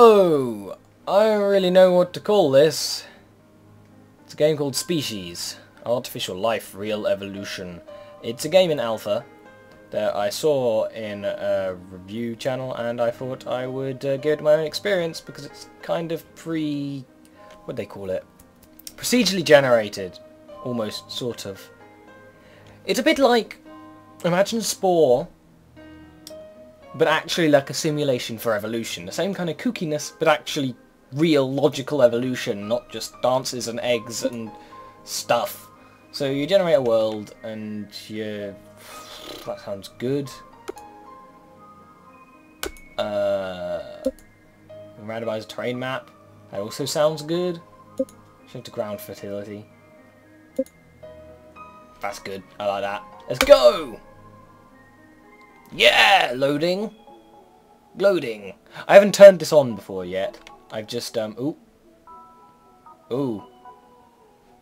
So, I don't really know what to call this. It's a game called Species. Artificial Life, Real Evolution. It's a game in alpha that I saw in a review channel, and I thought I would give it my own experience because it's kind of what do they call it? Procedurally generated. Almost, sort of. It's a bit like, imagine Spore, but actually like a simulation for evolution. The same kind of kookiness, but actually real logical evolution, not just dances and eggs and stuff. So you generate a world, and you... that sounds good. Randomize a terrain map. That also sounds good. Shift to ground fertility. That's good. I like that. Let's go! Yeah! Loading. Loading. I haven't turned this on before yet. I've just, ooh. Ooh.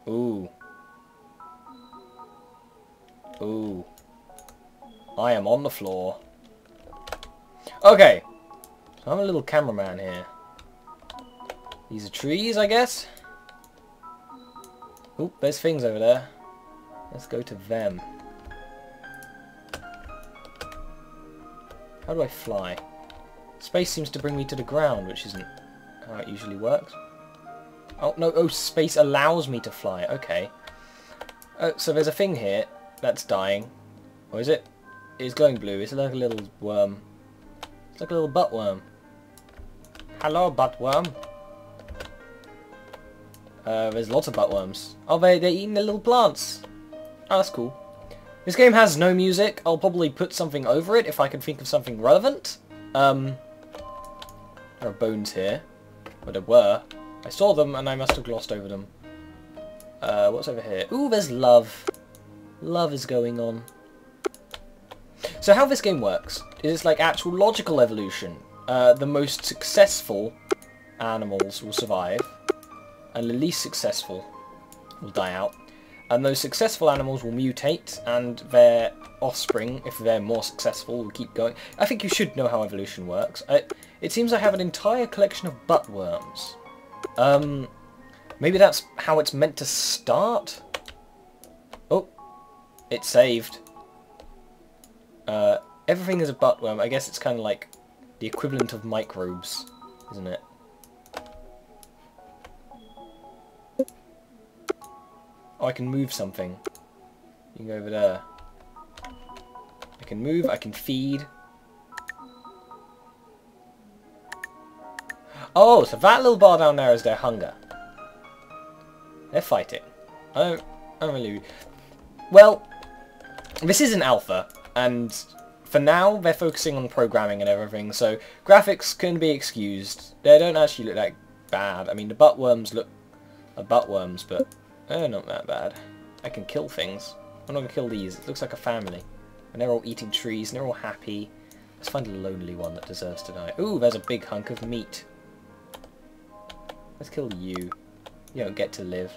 Ooh. Ooh. I am on the floor. Okay. So I'm a little cameraman here. These are trees, I guess? Oop, there's things over there. Let's go to them. How do I fly? Space seems to bring me to the ground, which isn't how it usually works. Oh, no, oh, space allows me to fly. Okay. So there's a thing here that's dying. Or is it? It's glowing blue. It's like a little worm. It's like a little buttworm. Hello, buttworm. There's lots of buttworms. Oh, they're eating the little plants. Oh, that's cool. This game has no music. I'll probably put something over it if I can think of something relevant. There are bones here. Well, there were. I saw them and I must have glossed over them. What's over here? Ooh, there's love. Love is going on. So how this game works is it's like actual logical evolution. The most successful animals will survive, and the least successful will die out. And those successful animals will mutate, and their offspring, if they're more successful, will keep going. I think you should know how evolution works. It seems I have an entire collection of buttworms. Maybe that's how it's meant to start? Oh, it's saved. Everything is a buttworm. I guess it's kind of like the equivalent of microbes, isn't it? Oh, I can move something. You can go over there. I can move, I can feed. Oh, so that little bar down there is their hunger. They're fighting. I don't really... Well, this is an alpha, and for now they're focusing on programming and everything, so graphics can be excused. They don't actually look that bad. I mean, the buttworms look like buttworms, but they're not that bad. I can kill things. I'm not going to kill these. It looks like a family. And they're all eating trees, and they're all happy. Let's find a lonely one that deserves to die. Ooh, there's a big hunk of meat. Let's kill you. You don't get to live.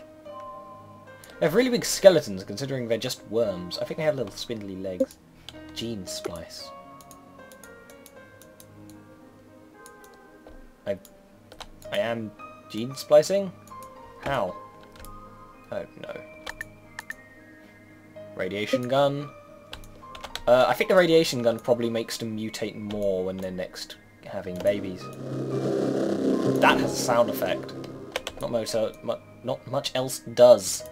They have really big skeletons, considering they're just worms. I think they have little spindly legs. Gene splice. I am gene splicing? How? Oh no. Radiation gun. I think the radiation gun probably makes them mutate more when they're next having babies. That has a sound effect. Not much else does.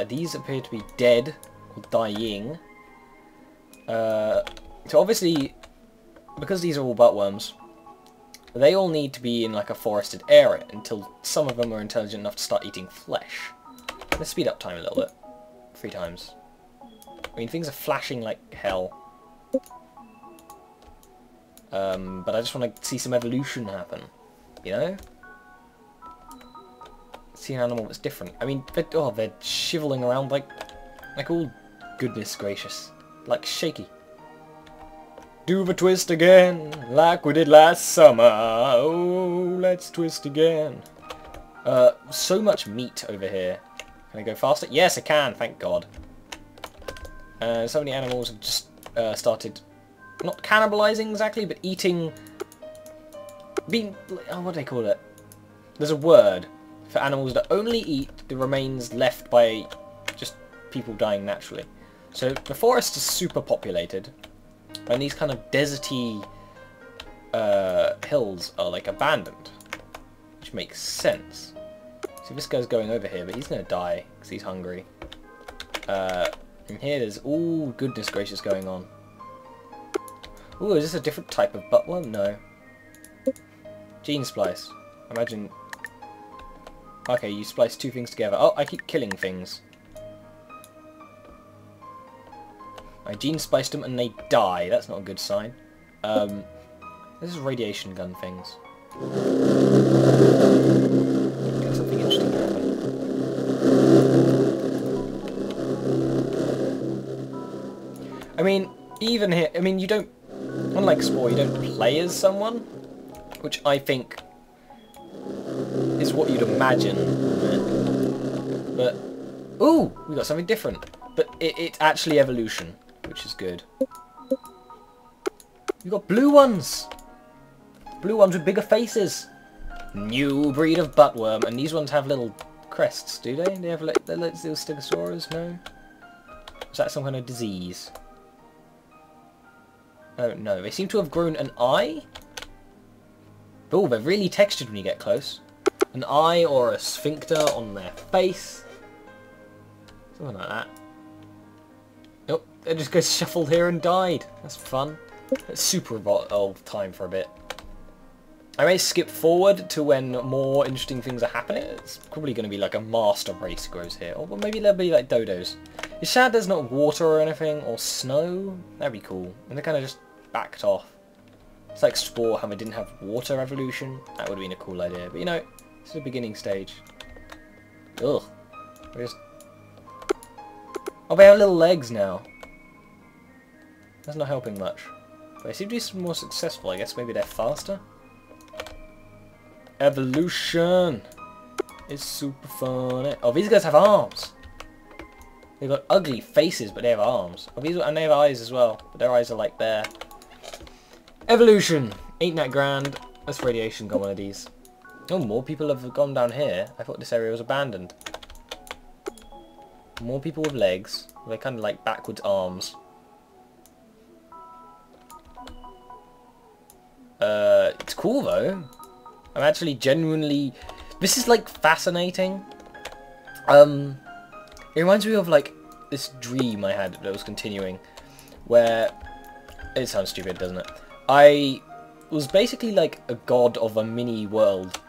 These appear to be dead or dying. So obviously, because these are all buttworms, they all need to be in like a forested area until some of them are intelligent enough to start eating flesh. Let's speed up time a little bit. 3 times. I mean, things are flashing like hell. But I just want to see some evolution happen. You know? See an animal that's different. I mean, they're shiveling around like all goodness gracious. Like shaky. Do the twist again, like we did last summer. Oh, let's twist again. So much meat over here. Can I go faster? Yes, I can, thank God. So many animals have just started, not cannibalizing exactly, but eating Oh, what do they call it? There's a word for animals that only eat the remains left by just people dying naturally. So the forest is super populated, and these kind of deserty hills are like abandoned, which makes sense. So this guy's going over here, but he's gonna die because he's hungry. And here there's all goodness gracious going on. Ooh, is this a different type of buttworm? No. Gene splice. Imagine. Okay, you splice two things together. Oh, I keep killing things. I gene spliced them and they die. That's not a good sign. This is radiation gun things. Get something interesting to happen. I mean, even here, I mean, you don't, unlike Spore, you don't play as someone, which I think is what you'd imagine. But, ooh, we got something different. But it's actually evolution, which is good. You got blue ones! Blue ones with bigger faces! New breed of buttworm, and these ones have little crests, do they? They have like little stegosaurus, no? Is that some kind of disease? Oh no, they seem to have grown an eye? Oh, they're really textured when you get close. An eye or a sphincter on their face. Something like that. Oh, they just got shuffled here and died. That's fun. It's super old time for a bit. I may skip forward to when more interesting things are happening. It's probably going to be like a master race grows here. Or maybe there'll be like dodos. Is sad there's not water or anything, or snow? That'd be cool. And they kind of just backed off. It's like Spore, how they didn't have water evolution. That would have been a cool idea. But you know, it's the beginning stage. Ugh. Oh, they have little legs now. That's not helping much. But they seem to be more successful. I guess maybe they're faster. Evolution is super fun. Oh, these guys have arms. They've got ugly faces, but they have arms. Oh, and they have eyes as well, but their eyes are like there. Evolution ain't that grand. Let's radiation gun one of these. Oh, more people have gone down here. I thought this area was abandoned. More people with legs. They're kind of like backwards arms. It's cool though. I'm actually genuinely... This is like fascinating. It reminds me of like this dream I had that was continuing. Where... It sounds stupid, doesn't it? I was basically like a god of a mini world.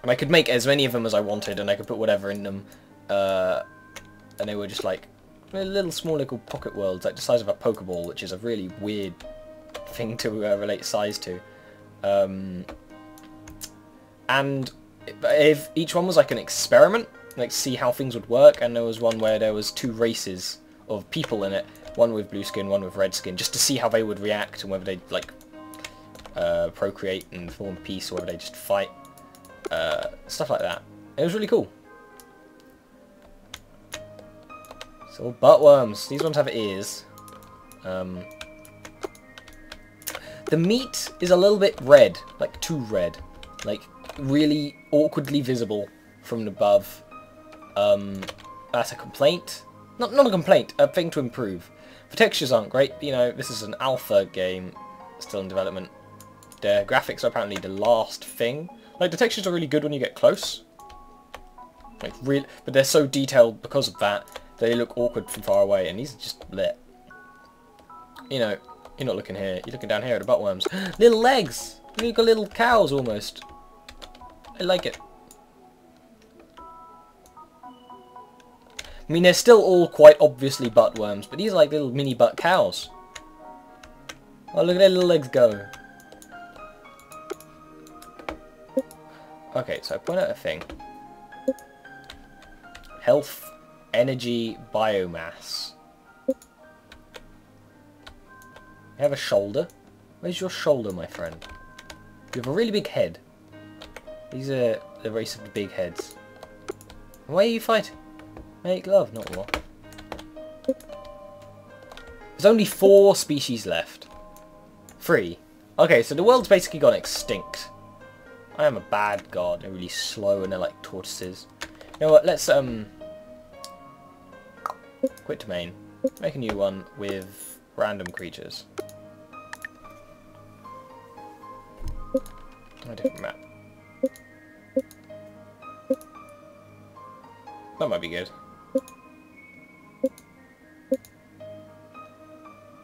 And I could make as many of them as I wanted, and I could put whatever in them. And they were just like little small little pocket worlds, like the size of a Pokeball, which is a really weird thing to relate size to. And if each one was like an experiment, like see how things would work, and there was one where there was two races of people in it, one with blue skin, one with red skin, just to see how they would react and whether they'd like procreate and form peace or whether they just fight, stuff like that. It was really cool. So buttworms, these ones have ears. The meat is a little bit red, like too red, like really awkwardly visible from above. That's a complaint. Not a complaint, a thing to improve. The textures aren't great, you know, this is an alpha game, still in development. The graphics are apparently the last thing. Like, the textures are really good when you get close. Like, really, but they're so detailed because of that, they look awkward from far away, and these are just lit. You know, you're not looking here, you're looking down here at the buttworms. Little legs! You've got little cows, almost. I like it. I mean, they're still all quite obviously buttworms, but these are like little mini butt cows. Oh, look at their little legs go. Okay, so I point out a thing. Health, energy, biomass. You have a shoulder. Where's your shoulder, my friend? You have a really big head. These are the race of the big heads. Why are you fighting? Make love, not war. There's only 4 species left. 3. Okay, so the world's basically gone extinct. I am a bad god. They're really slow and they're like tortoises. You know what? Let's quit domain. Make a new one with random creatures. A different map. That might be good.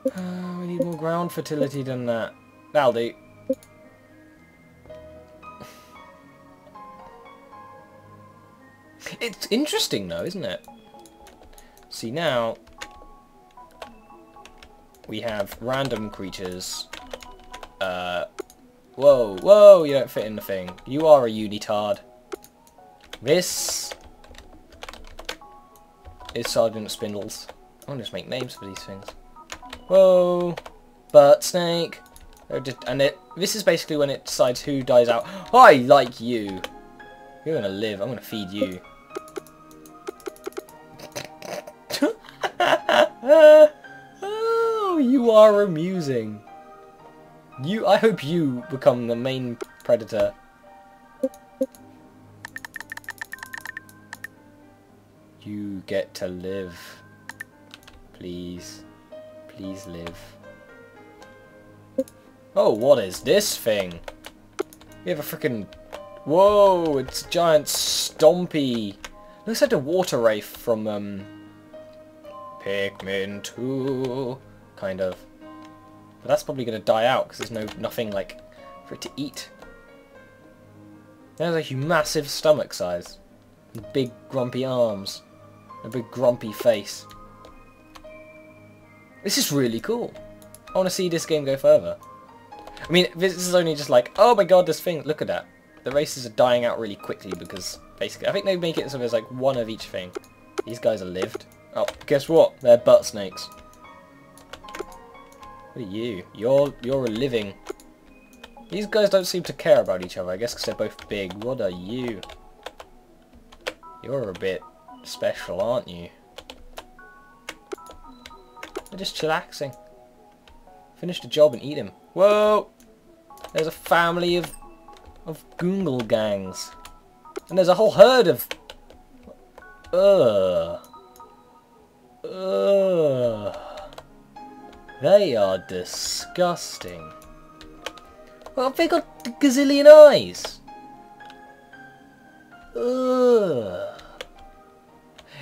We need more ground fertility than that. That'll do. It's interesting though, isn't it? See now, we have random creatures. Whoa, whoa, you don't fit in the thing. You are a unitard. This is Sergeant Spindles. I'll just make names for these things. Whoa, butt snake. This is basically when it decides who dies out. I like you. You're gonna live. I'm gonna feed you. Oh, you are amusing. I hope you become the main predator. You get to live. Please. Please live. Oh, what is this thing? We have a freaking... Whoa, it's a giant stompy. Looks like a water wraith from, Pikmin 2, kind of. But that's probably going to die out because there's nothing like for it to eat. There's a massive stomach size, and big grumpy arms, and a big grumpy face. This is really cool. I want to see this game go further. I mean, this is only just like, oh my god, this thing. Look at that. The races are dying out really quickly because basically, I think they make it so there's like one of each thing. These guys are lived. Oh, guess what? They're butt snakes. What are you? You're a living. These guys don't seem to care about each other, I guess because they're both big. What are you? You're a bit special, aren't you? They're just chillaxing. Finish the job and eat him. Whoa! There's a family of Goongle gangs. And there's a whole herd of... They are disgusting. Well, they got gazillion eyes.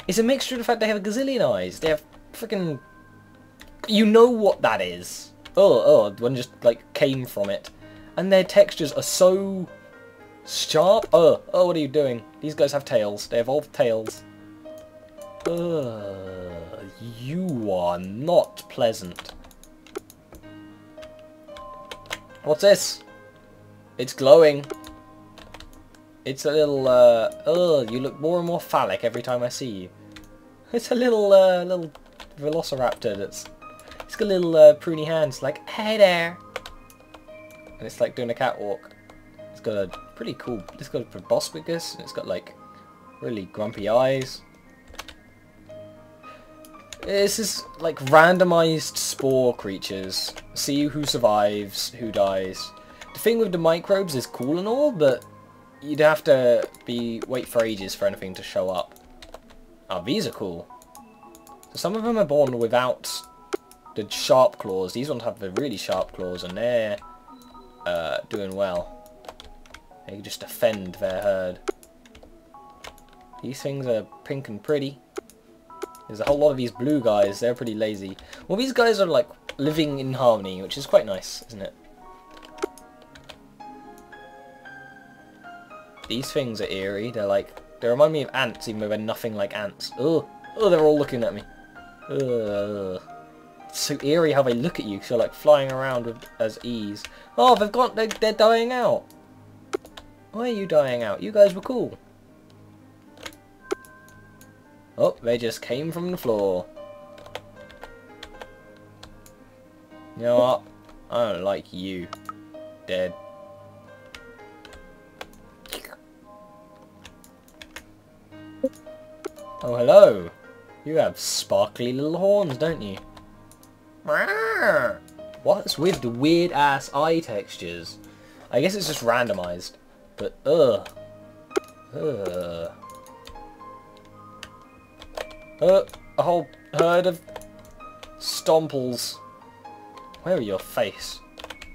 It's a mixture of the fact they have a gazillion eyes. They have freaking... You know what that is. One just like came from it. And their textures are so sharp. What are you doing? These guys have tails. They evolved tails. You are not pleasant. What's this? It's glowing. It's a little, you look more and more phallic every time I see you. It's a little velociraptor it's got little, pruny hands, like, hey there. And it's like doing a catwalk. It's got a pretty cool, it's got a proboscis, and it's got like, really grumpy eyes. This is like randomized spore creatures. See who survives, who dies. The thing with the microbes is cool and all, but you'd have to wait for ages for anything to show up. Oh, these are cool. So some of them are born without the sharp claws. These ones have the really sharp claws, and they're doing well. They can just defend their herd. These things are pink and pretty. There's a whole lot of these blue guys. They're pretty lazy. Well, these guys are like living in harmony, which is quite nice, isn't it? These things are eerie. They remind me of ants, even though they're nothing like ants. Oh, they're all looking at me. Ugh. It's so eerie how they look at you, because you're like flying around as ease. Oh, they're dying out. Why are you dying out? You guys were cool. Oh, they just came from the floor. You know what? I don't like you. Dead. Oh, hello. You have sparkly little horns, don't you? What's with the weird ass eye textures? I guess it's just randomized. But, a whole herd of stomples. Where are your face?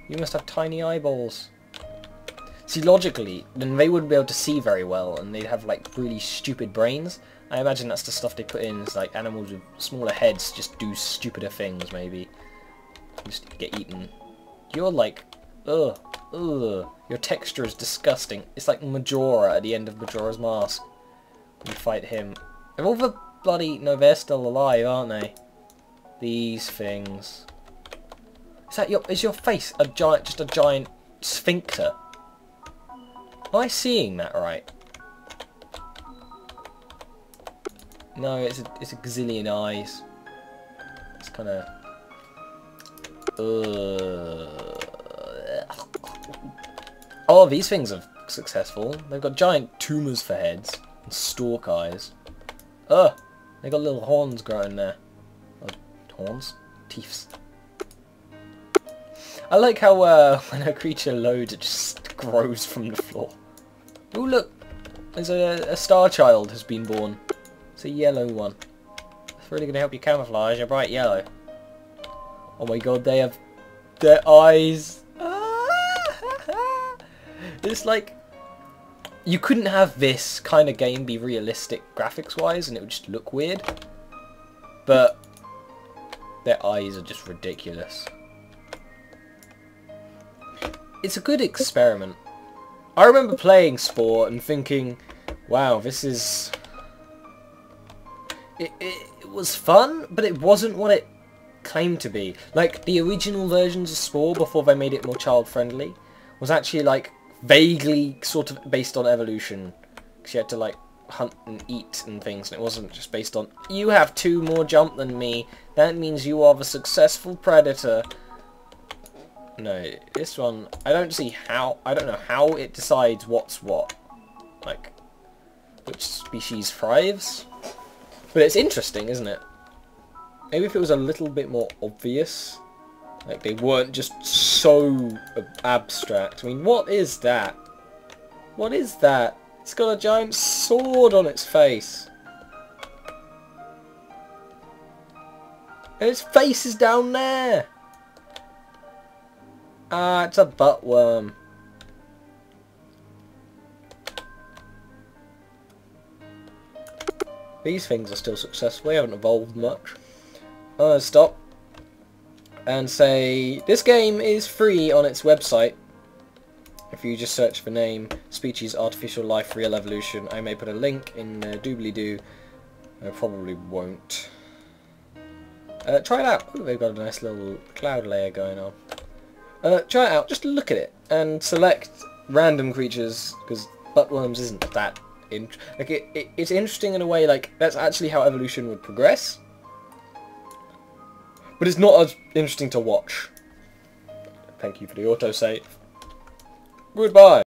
You must have tiny eyeballs. See, logically, then they wouldn't be able to see very well, and they'd have, like, really stupid brains. I imagine that's the stuff they put in, is like animals with smaller heads just do stupider things, maybe. Just get eaten. You're like, ugh. Your texture is disgusting. It's like Majora at the end of Majora's Mask. You fight him. They're all the bloody... No, they're still alive, aren't they? These things. Is that your... Is your face a giant... Just a giant sphincter? Am I seeing that right? No, it's a gazillion eyes. It's kind of... Oh, these things are successful. They've got giant tumours for heads and stalk eyes. They got little horns growing there. Oh, horns? Teeths. I like how when a creature loads, it just grows from the floor. Oh, look! There's a star child has been born. It's a yellow one. It's really going to help you camouflage. You're bright yellow. Oh my god, they have their eyes. It's like, you couldn't have this kind of game be realistic graphics-wise and it would just look weird. But their eyes are just ridiculous. It's a good experiment. I remember playing Spore and thinking, wow, this is... It was fun, but it wasn't what it claimed to be. Like, the original versions of Spore, before they made it more child-friendly, was actually, like, vaguely sort of based on evolution. Because you had to, like, hunt and eat and things, and it wasn't just based on, you have 2 more jump than me, that means you are the successful predator. No, this one, I don't know how it decides what's what. Like, which species thrives. But it's interesting, isn't it? Maybe if it was a little bit more obvious. Like, they weren't just so abstract. I mean, what is that? What is that? It's got a giant sword on its face. And its face is down there. Ah, it's a buttworm. These things are still successful. They haven't evolved much. Stop. And say, this game is free on its website. If you just search for name, species, artificial life, real evolution. I may put a link in doobly-doo. I probably won't. Try it out. Ooh, they've got a nice little cloud layer going on. Try it out. Just look at it and select random creatures, because buttworms isn't that it's interesting in a way. Like, that's actually how evolution would progress. But it's not as interesting to watch. Thank you for the autosave. Goodbye.